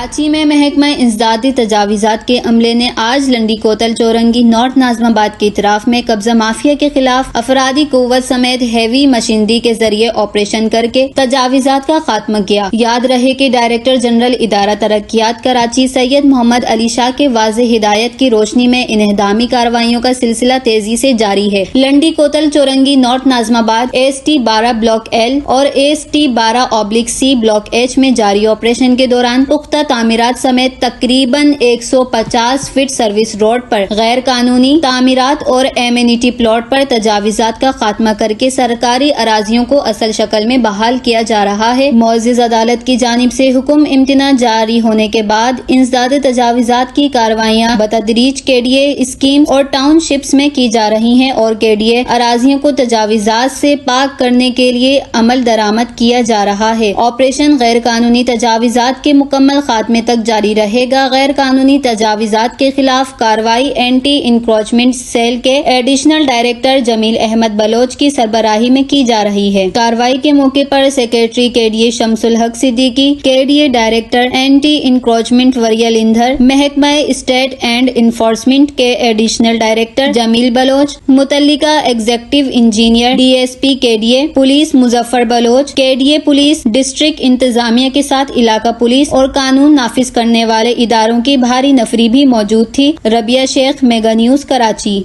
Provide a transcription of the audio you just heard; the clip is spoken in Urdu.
کراچی میں محکمہ انسدادی تجاوزات کے عملے نے آج لنڈی کوتل چورنگی نارتھ ناظم آباد کے اطراف میں قبضہ مافیا کے خلاف افرادی قوت سمیت ہیوی مشینری کے ذریعے آپریشن کر کے تجاوزات کا خاتمہ کیا۔ یاد رہے کہ ڈائریکٹر جنرل ادارہ ترقیات کراچی سید محمد علی شاہ کے واضح ہدایت کی روشنی میں انہدامی کارروائیوں کا سلسلہ تیزی سے جاری ہے۔ لنڈی کوتل چورنگی نارتھ ناظم آباد AST 12 بلاک L اور AST 12/C بلاک H میں جاری آپریشن کے دوران پختہ تعمیرات سمیت تقریباً 150 فٹ سروس روڈ پر غیر قانونی تعمیرات اور ایمینٹی پلاٹ پر تجاوزات کا خاتمہ کر کے سرکاری اراضیوں کو اصل شکل میں بحال کیا جا رہا ہے۔ معزز عدالت کی جانب سے حکم امتناع جاری ہونے کے بعد انسداد تجاوزات کی کارروائیاں بتدریج KDA اسکیم اور ٹاؤن شپس میں کی جا رہی ہیں اور KDA اراضیوں کو تجاوزات سے پاک کرنے کے لیے عمل درآمد کیا جا رہا ہے۔ آپریشن غیر قانونی تجاوزات کے مکمل خاتمے تک جاری رہے گا۔ غیر قانونی تجاوزات کے خلاف کارروائی اینٹی انکروچمنٹ سیل کے ایڈیشنل ڈائریکٹر جمیل احمد بلوچ کی سربراہی میں کی جا رہی ہے۔ کارروائی کے موقع پر secretary KDA Shams Ulhaq Siddiqui, KDA director anti encroachment وریل اندھر، محکمہ اسٹیٹ اینڈ انفورسمنٹ کے ایڈیشنل ڈائریکٹر جمیل بلوچ، متعلقہ executive engineer DSP KDA police Muzaffar Baloch, KDA police district انتظامیہ کے ساتھ علاقہ پولیس اور قانون نافذ کرنے والے اداروں کی بھاری نفری بھی موجود تھی۔ ربیہ شیخ، میگا نیوز، کراچی۔